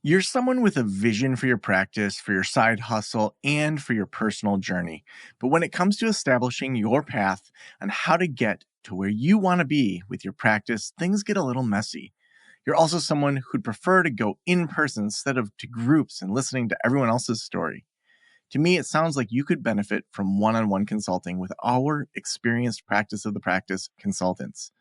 You're someone with a vision for your practice, for your side hustle, and for your personal journey. But when it comes to establishing your path on how to get to where you want to be with your practice, things get a little messy. You're also someone who'd prefer to go in person instead of to groups and listening to everyone else's story. To me, it sounds like you could benefit from one on one consulting with our experienced practice of the practice consultants.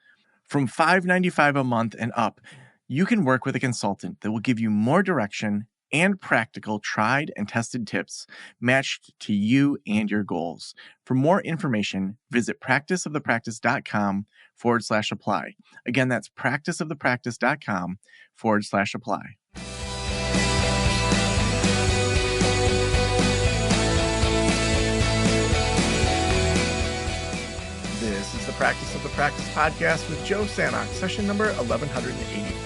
From $5.95 a month and up, you can work with a consultant that will give you more direction and practical, tried and tested tips matched to you and your goals. For more information, visit practiceofthepractice.com/apply. Again, that's practiceofthepractice.com/apply. This is the Practice of the Practice podcast with Joe Sanok, session number 1184.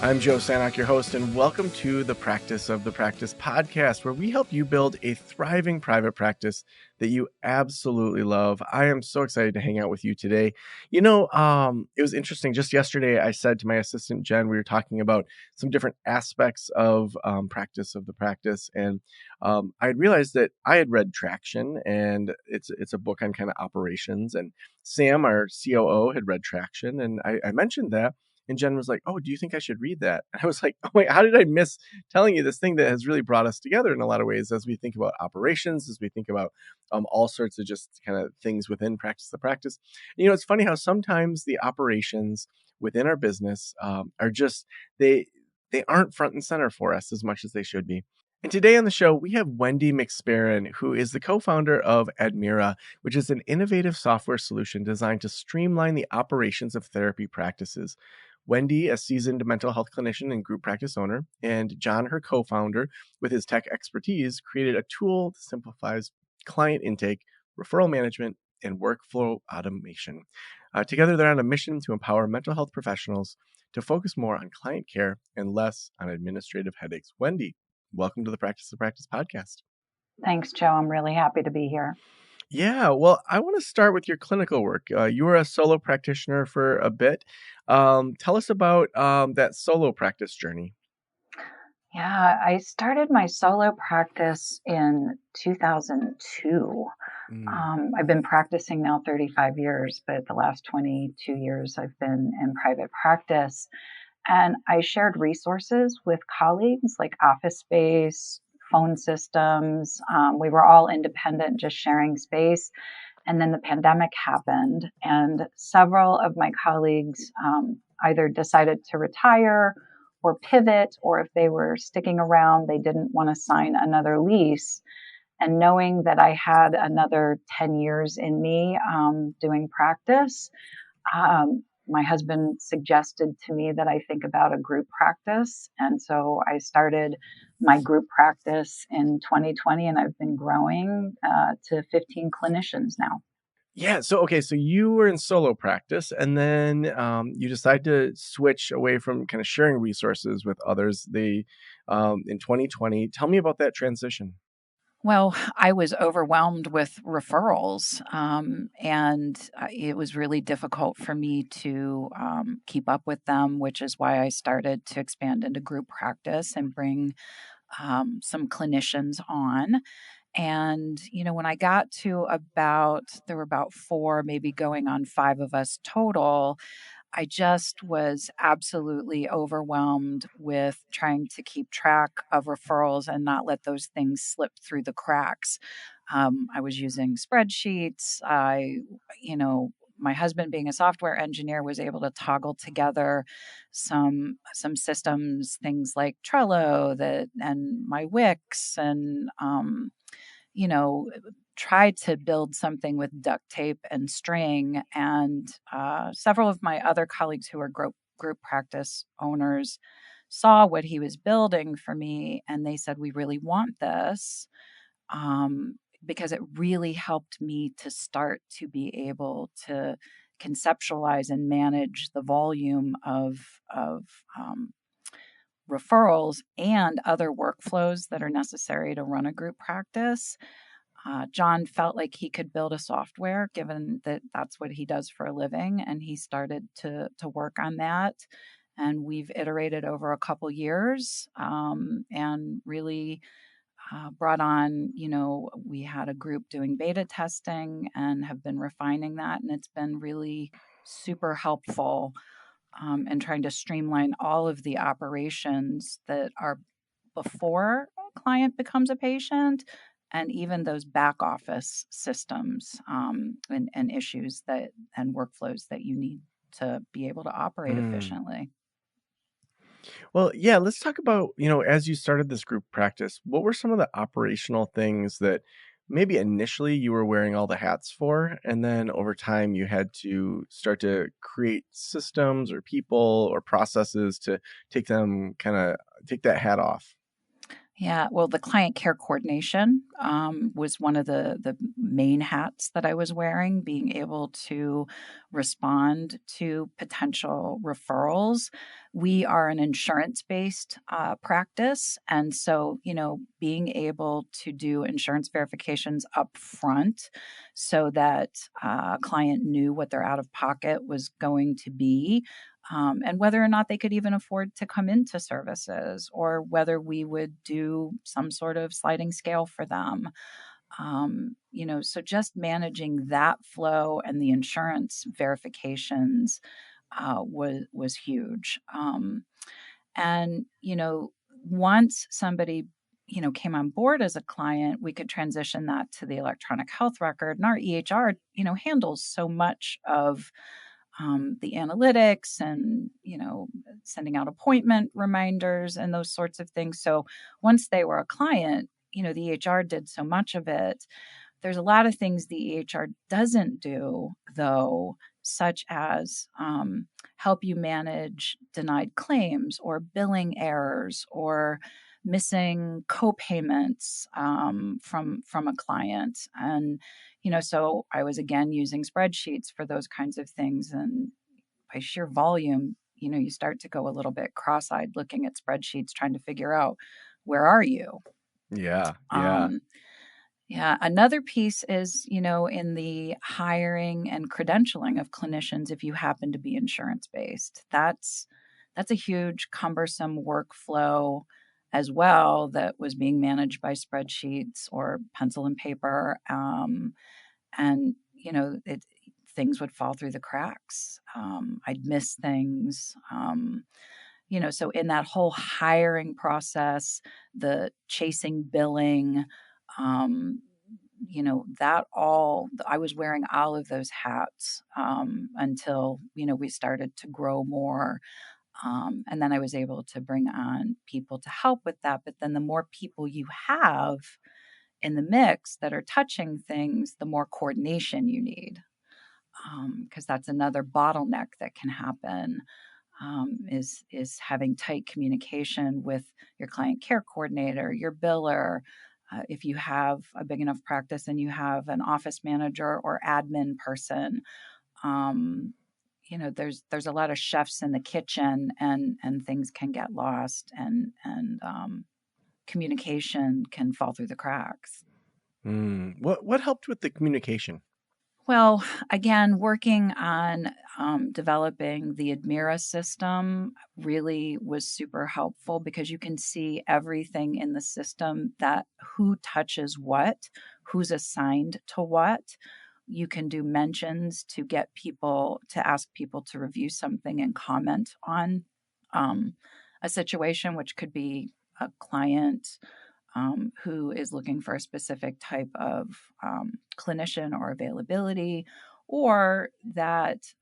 I'm Joe Sanok, your host, and welcome to the Practice of the Practice podcast, where we help you build a thriving private practice that you absolutely love. I am so excited to hang out with you today. It was interesting. Just yesterday, I said to my assistant, Jen, we were talking about some different aspects of Practice of the Practice, and I had realized that I had read Traction, and it's a book on kind of operations, and Sam, our COO, had read Traction, and I mentioned that. And Jen was like, "Oh, do you think I should read that?" And I was like, "Oh, wait, how did I miss telling you this thing that has really brought us together in a lot of ways as we think about operations, as we think about all sorts of just kind of things within Practice the Practice." It's funny how sometimes the operations within our business are just, they aren't front and center for us as much as they should be. And today on the show, we have Wendy McSparren, who is the co-founder of Admira, which is an innovative software solution designed to streamline the operations of therapy practices. Wendy, a seasoned mental health clinician and group practice owner, and John, her co-founder, with his tech expertise, created a tool that simplifies client intake, referral management, and workflow automation. Together, they're on a mission to empower mental health professionals to focus more on client care and less on administrative headaches. Wendy, welcome to the Practice of Practice podcast. Thanks, Joe. I'm really happy to be here. Yeah, well, I want to start with your clinical work. You were a solo practitioner for a bit. Tell us about that solo practice journey. Yeah, I started my solo practice in 2002. I've been practicing now 35 years, but the last 22 years I've been in private practice. And I shared resources with colleagues like office space, phone systems. We were all independent, just sharing space. And then the pandemic happened, and several of my colleagues either decided to retire or pivot, or if they were sticking around, they didn't want to sign another lease. And knowing that I had another 10 years in me doing practice, my husband suggested to me that I think about a group practice. And so I started my group practice in 2020, and I've been growing to 15 clinicians now. Yeah. So you were in solo practice, and then you decided to switch away from kind of sharing resources with others. In 2020. Tell me about that transition. Well, I was overwhelmed with referrals, and it was really difficult for me to keep up with them, which is why I started to expand into group practice and bring some clinicians on. And, when I got to there were about 4, maybe going on 5 of us total, I just was absolutely overwhelmed with trying to keep track of referrals and not let those things slip through the cracks. I was using spreadsheets. My husband, being a software engineer, was able to toggle together some systems, things like Trello and my Wix, and tried to build something with duct tape and string. And several of my other colleagues who are group practice owners saw what he was building for me, and they said, "We really want this," because it really helped me to start to be able to conceptualize and manage the volume of referrals and other workflows that are necessary to run a group practice. John felt like he could build a software, given that that's what he does for a living, and he started to work on that. And we've iterated over a couple years, and really brought on, we had a group doing beta testing and have been refining that. And it's been really super helpful in trying to streamline all of the operations that are before a client becomes a patient, and even those back office systems, and issues that and workflows that you need to be able to operate Mm. efficiently. Well, yeah, let's talk about, as you started this group practice, what were some of the operational things that maybe initially you were wearing all the hats for, and then over time you had to start to create systems or people or processes to take that hat off? Yeah, well, the client care coordination was one of the main hats that I was wearing, being able to respond to potential referrals. We are an insurance based practice. And so, being able to do insurance verifications up front so that a client knew what their out of pocket was going to be, and whether or not they could even afford to come into services, or whether we would do some sort of sliding scale for them. So just managing that flow and the insurance verifications was huge. And once somebody came on board as a client, we could transition that to the electronic health record, and our EHR handles so much of the analytics and sending out appointment reminders and those sorts of things. So once they were a client, the EHR did so much of it. There's a lot of things the EHR doesn't do, though, such as help you manage denied claims or billing errors or missing co-payments from a client. And so I was again using spreadsheets for those kinds of things. And by sheer volume, you start to go a little bit cross-eyed looking at spreadsheets, trying to figure out, where are you? Yeah, yeah. Um, yeah, another piece is, in the hiring and credentialing of clinicians, if you happen to be insurance based. That's a huge cumbersome workflow as well, that was being managed by spreadsheets or pencil and paper. And things would fall through the cracks. I'd miss things. So in that whole hiring process, the chasing billing, um, that all, I was wearing all of those hats until we started to grow more. And then I was able to bring on people to help with that. But then the more people you have in the mix that are touching things, the more coordination you need, because that's another bottleneck that can happen, is having tight communication with your client care coordinator, your biller. If you have a big enough practice and you have an office manager or admin person, um, there's a lot of chefs in the kitchen, and things can get lost, and communication can fall through the cracks. What helped with the communication? Well, again, working on developing the Admira system really was super helpful, because you can see everything in the system, that who touches what, who's assigned to what. You can do mentions to get people to ask people to review something and comment on a situation, which could be a client who is looking for a specific type of clinician or availability, or that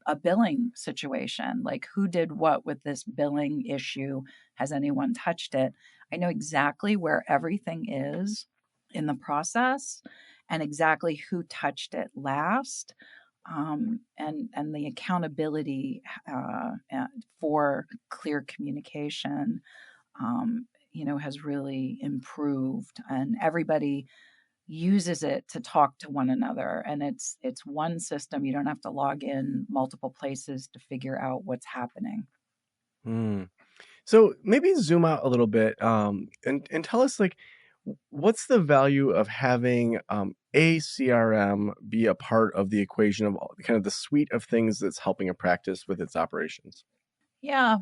a billing situation, like who did what with this billing issue, has anyone touched it? I know exactly where everything is in the process, and exactly who touched it last, and the accountability for clear communication, has really improved, and everybody uses it to talk to one another. And it's one system. You don't have to log in multiple places to figure out what's happening. Mm. So maybe zoom out a little bit, and tell us, like, What's the value of having a CRM be a part of the equation of kind of the suite of things that's helping a practice with its operations? Yeah.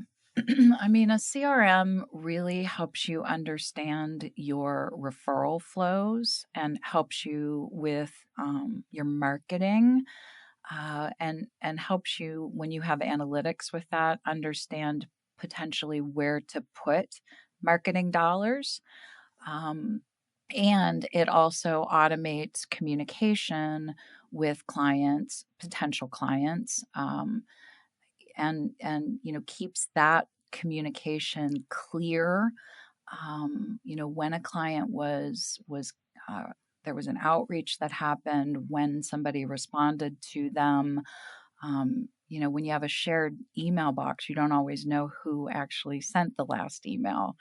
I mean, a CRM really helps you understand your referral flows and helps you with your marketing, and helps you when you have analytics with that understand potentially where to put marketing dollars. Um, and it also automates communication with clients, potential clients, and keeps that communication clear. When a client was there was an outreach that happened, when somebody responded to them. When you have a shared email box, you don't always know who actually sent the last email.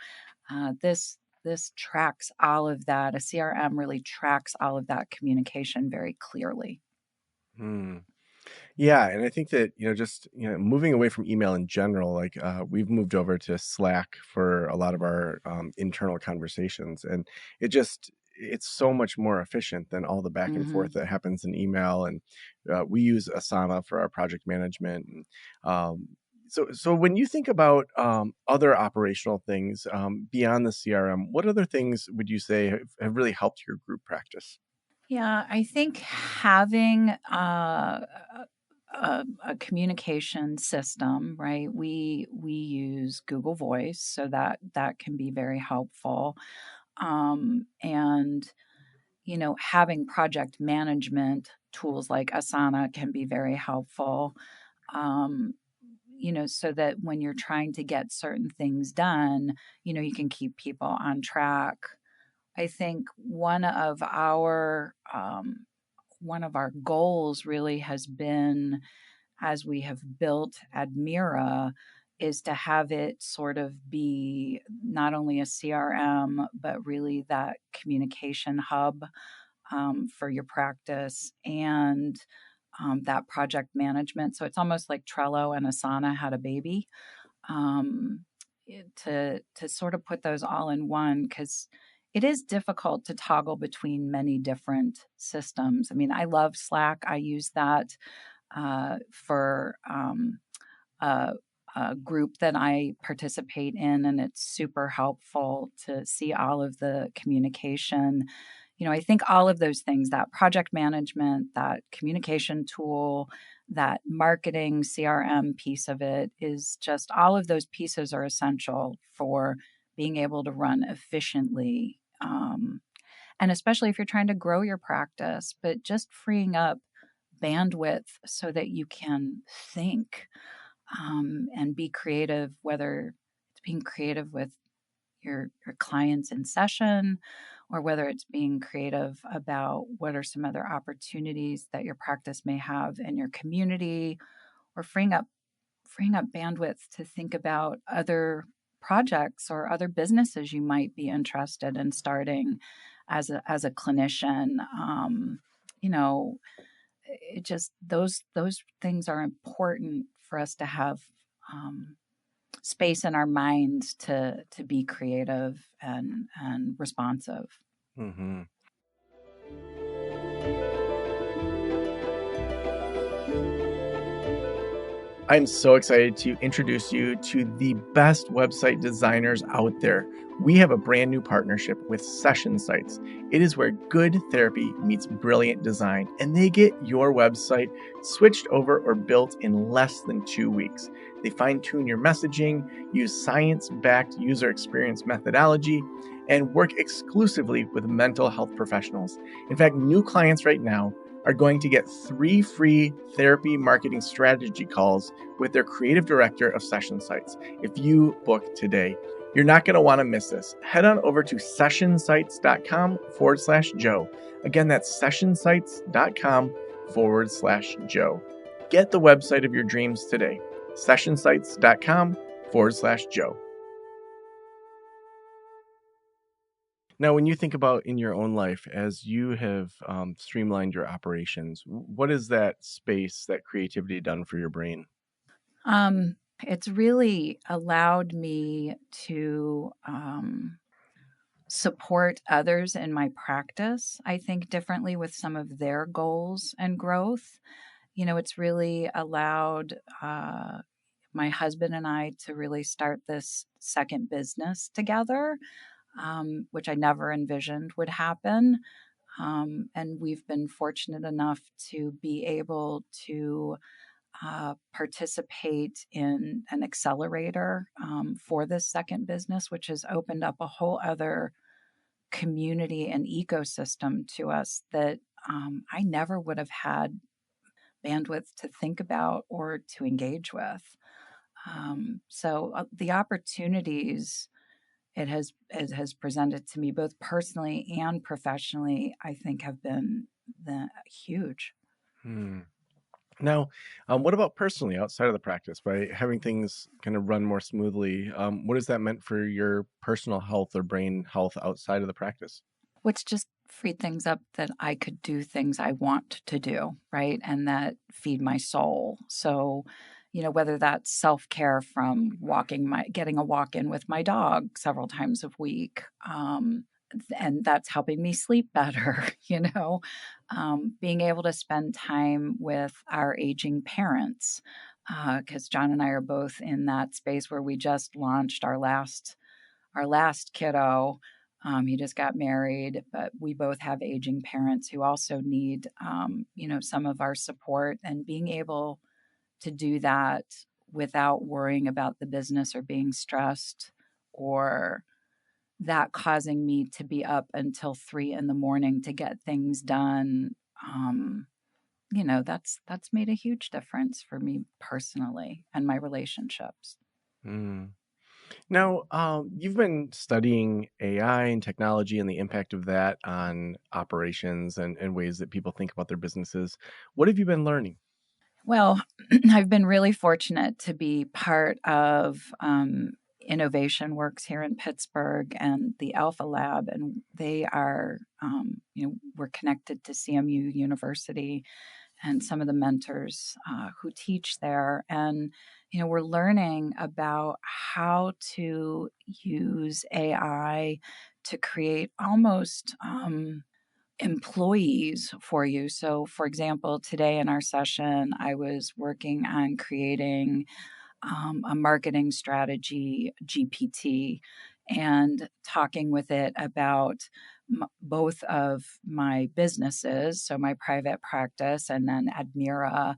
This tracks all of that. A CRM really tracks all of that communication very clearly. Hmm. Yeah, and I think that, just, moving away from email in general, like we've moved over to Slack for a lot of our internal conversations, and it's so much more efficient than all the back and Hmm. forth that happens in email. And we use Asana for our project management. And so when you think about other operational things beyond the CRM, what other things would you say have really helped your group practice? Yeah, I think having a communication system, right? We use Google Voice, so that can be very helpful. And having project management tools like Asana can be very helpful. Um, so that when you're trying to get certain things done, you can keep people on track. I think one of our goals really has been, as we have built Admira, is to have it sort of be not only a CRM, but really that communication hub for your practice, and that project management. So it's almost like Trello and Asana had a baby, um, to sort of put those all in one, because it is difficult to toggle between many different systems. I mean, I love Slack. I use that for a, a group that I participate in, and it's super helpful to see all of the communication. I think all of those things, that project management, that communication tool, that marketing CRM piece of it, is just all of those pieces are essential for being able to run efficiently. And especially if you're trying to grow your practice, but just freeing up bandwidth so that you can think, and be creative, whether it's being creative with your clients in session, or whether it's being creative about what are some other opportunities that your practice may have in your community, or freeing up bandwidth to think about other projects or other businesses you might be interested in starting as a clinician. You know, it just those things are important for us to have space in our minds to be creative and responsive. Hmm. I'm so excited to introduce you to the best website designers out there. We have a brand new partnership with Session Sites. It is where good therapy meets brilliant design, and they get your website switched over or built in less than 2 weeks. They fine-tune your messaging, use science-backed user experience methodology, and work exclusively with mental health professionals. In fact, new clients right now are going to get 3 free therapy marketing strategy calls with their creative director of Session Sites if you book today. You're not going to want to miss this. Head on over to sessionsites.com/Joe. Again, that's sessionsites.com/Joe. Get the website of your dreams today. Sessionsites.com/Joe. Now, when you think about in your own life, as you have streamlined your operations, what is that space, that creativity done for your brain? It's really allowed me to support others in my practice, I think, differently with some of their goals and growth. It's really allowed my husband and I to really start this second business together, which I never envisioned would happen. And we've been fortunate enough to be able to participate in an accelerator for this second business, which has opened up a whole other community and ecosystem to us that I never would have had bandwidth to think about or to engage with. So the opportunities it has presented to me both personally and professionally, I think, have been huge. Hmm. Now, what about personally outside of the practice? By having things kind of run more smoothly, what has that meant for your personal health or brain health outside of the practice? Which just freed things up that I could do things I want to do, right? And that feed my soul. So, whether that's self-care from getting a walk in with my dog several times a week, and that's helping me sleep better, being able to spend time with our aging parents, because John and I are both in that space where we just launched our last kiddo. He just got married, but we both have aging parents who also need, some of our support, and being able to do that without worrying about the business or being stressed or that causing me to be up until 3 a.m. to get things done. That's made a huge difference for me personally and my relationships. Mm. Now, you've been studying AI and technology and the impact of that on operations and ways that people think about their businesses. What have you been learning? Well, I've been really fortunate to be part of Innovation Works here in Pittsburgh and the Alpha Lab, and they are, we're connected to CMU University and some of the mentors who teach there. And, we're learning about how to use AI to create almost employees for you. So, for example, today in our session, I was working on creating a marketing strategy GPT and talking with it about both of my businesses, so my private practice and then Admira,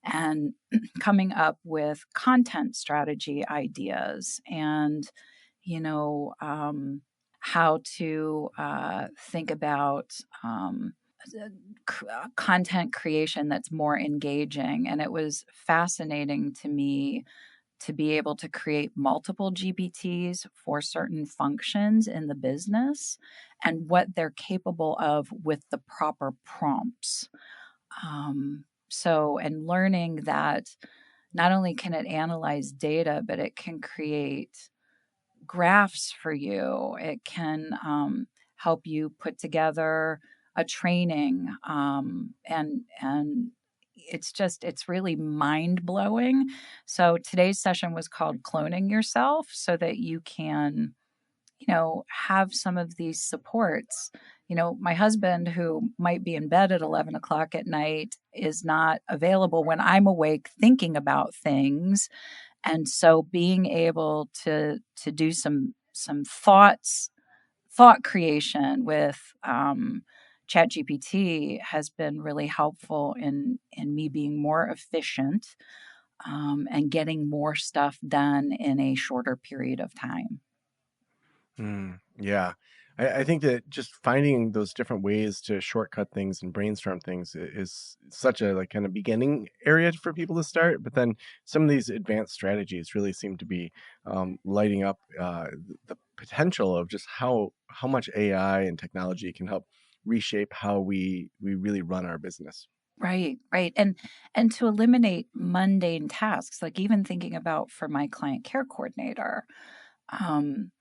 and coming up with content strategy ideas and, you know, um, how to think about content creation that's more engaging. And it was fascinating to me to be able to create multiple GPTs for certain functions in the business and what they're capable of with the proper prompts. And learning that not only can it analyze data, but it can create graphs for you. It can help you put together a training, and it's really mind blowing. So today's session was called Cloning Yourself, so that you can, have some of these supports. My husband, who might be in bed at 11 o'clock at night, is not available when I'm awake thinking about things. And so being able to do some thought creation with ChatGPT has been really helpful in me being more efficient, and getting more stuff done in a shorter period of time. Yeah. I think that just finding those different ways to shortcut things and brainstorm things is such a like kind of beginning area for people to start. But then some of these advanced strategies really seem to be lighting up the potential of just how much AI and technology can help reshape how we really run our business. Right, right. And to eliminate mundane tasks, like even thinking about for my client care coordinator, um,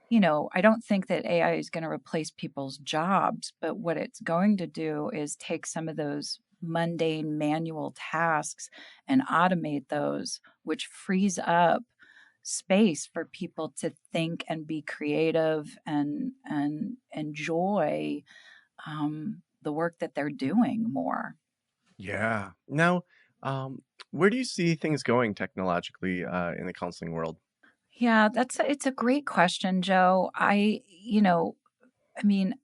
I don't think that AI is going to replace people's jobs, but what it's going to do is take some of those mundane manual tasks and automate those, which frees up space for people to think and be creative and enjoy the work that they're doing more. Yeah. Now, where do you see things going technologically in the counseling world? Yeah, it's a great question, Joe. I mean,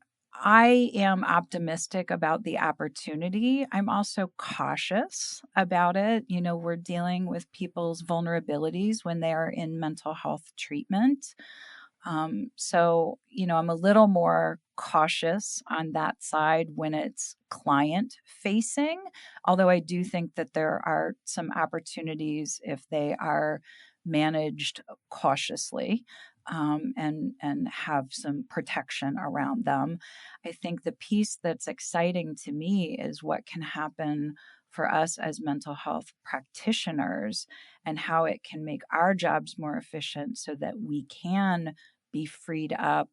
I am optimistic about the opportunity. I'm also cautious about it. We're dealing with people's vulnerabilities when they are in mental health treatment. I'm a little more cautious on that side when it's client facing, although I do think that there are some opportunities if they are managed cautiously. And have some protection around them. I think the piece that's exciting to me is what can happen for us as mental health practitioners and how it can make our jobs more efficient so that we can be freed up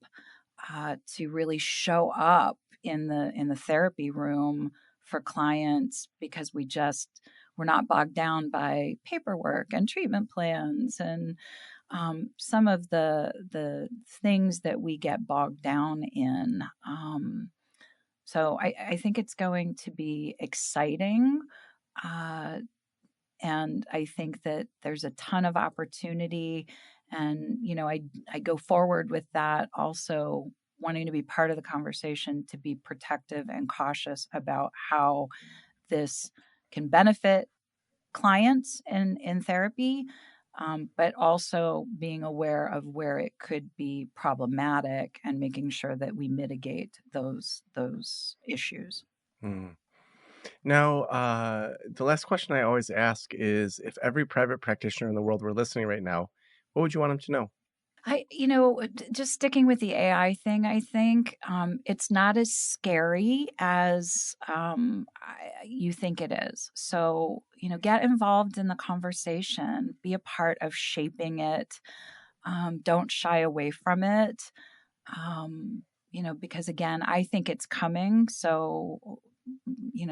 to really show up in the therapy room for clients because we're not bogged down by paperwork and treatment plans and some of the things that we get bogged down in. So I think it's going to be exciting. And I think that there's a ton of opportunity. And, I go forward with that also wanting to be part of the conversation, to be protective and cautious about how this can benefit clients in therapy, but also being aware of where it could be problematic and making sure that we mitigate those issues. Hmm. Now, the last question I always ask is if every private practitioner in the world were listening right now, what would you want them to know? Just sticking with the AI thing, I think it's not as scary as you think it is. So, get involved in the conversation, be a part of shaping it. Don't shy away from it. Because again, I think it's coming. So,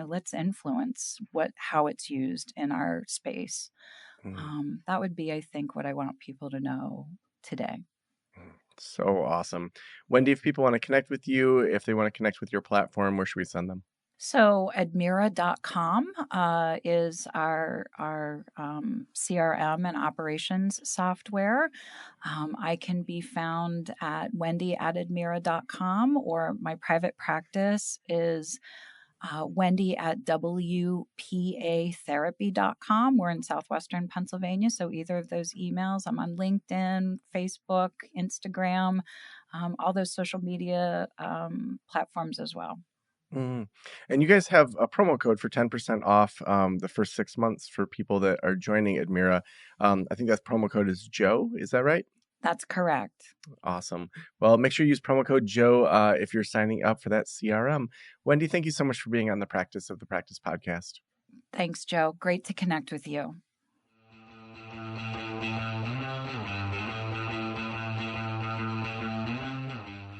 let's influence how it's used in our space. Hmm. That would be, I think, what I want people to know today. So awesome. Wendy, if people want to connect with you, if they want to connect with your platform, where should we send them? So Admira.com is our CRM and operations software. I can be found at Wendy@Admira.com, or my private practice is Wendy at WPAtherapy.com. We're in Southwestern Pennsylvania, so either of those emails. I'm on LinkedIn, Facebook, Instagram, all those social media platforms as well. Mm. And you guys have a promo code for 10% off the first 6 months for people that are joining Admira. I think that promo code is Joe. Is that right? That's correct. Awesome. Well, make sure you use promo code Joe if you're signing up for that CRM. Wendy, thank you so much for being on the Practice of the Practice podcast. Thanks, Joe. Great to connect with you.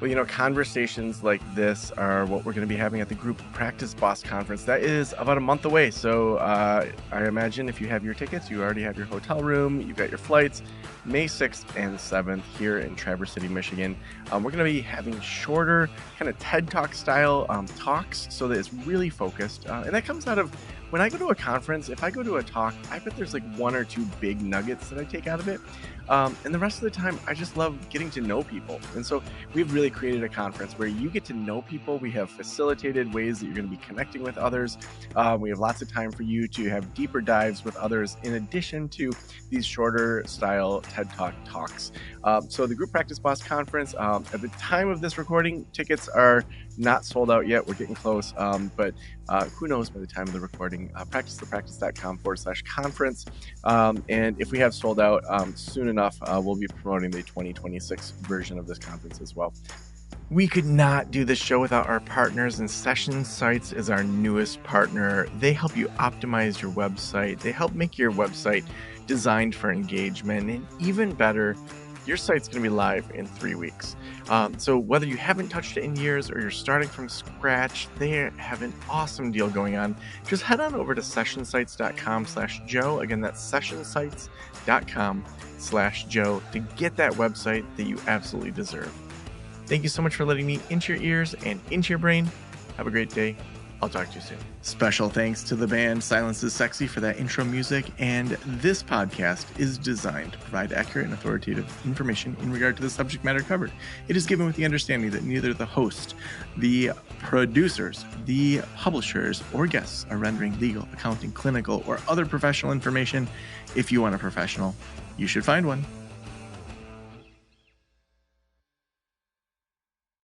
Well, conversations like this are what we're going to be having at the Group Practice Boss Conference. That is about a month away. So I imagine if you have your tickets, you already have your hotel room, you've got your flights, May 6th and 7th here in Traverse City, Michigan. We're going to be having shorter kind of TED Talk style talks so that it's really focused. And that comes out of when I go to a conference, if I go to a talk, I bet there's like one or two big nuggets that I take out of it. And the rest of the time, I just love getting to know people. And so we've really created a conference where you get to know people. We have facilitated ways that you're going to be connecting with others. We have lots of time for you to have deeper dives with others in addition to these shorter style TED Talk talks. So the Group Practice Boss Conference, at the time of this recording, tickets are not sold out yet. We're getting close, but who knows by the time of the recording. PracticeThePractice.com/conference. And if we have sold out soon enough, we'll be promoting the 2026 version of this conference as well. We could not do this show without our partners, and Session Sites is our newest partner. They help you optimize your website. They help make your website designed for engagement, and even better, your site's going to be live in 3 weeks. So whether you haven't touched it in years or you're starting from scratch, they have an awesome deal going on. Just head on over to sessionsites.com/Joe. Again, that's sessionsites.com/Joe to get that website that you absolutely deserve. Thank you so much for letting me into your ears and into your brain. Have a great day. I'll talk to you soon. Special thanks to the band Silence is Sexy for that intro music, and this podcast is designed to provide accurate and authoritative information in regard to the subject matter covered. It is given with the understanding that neither the host, the producers, the publishers, or guests are rendering legal, accounting, clinical, or other professional information. If you want a professional, you should find one.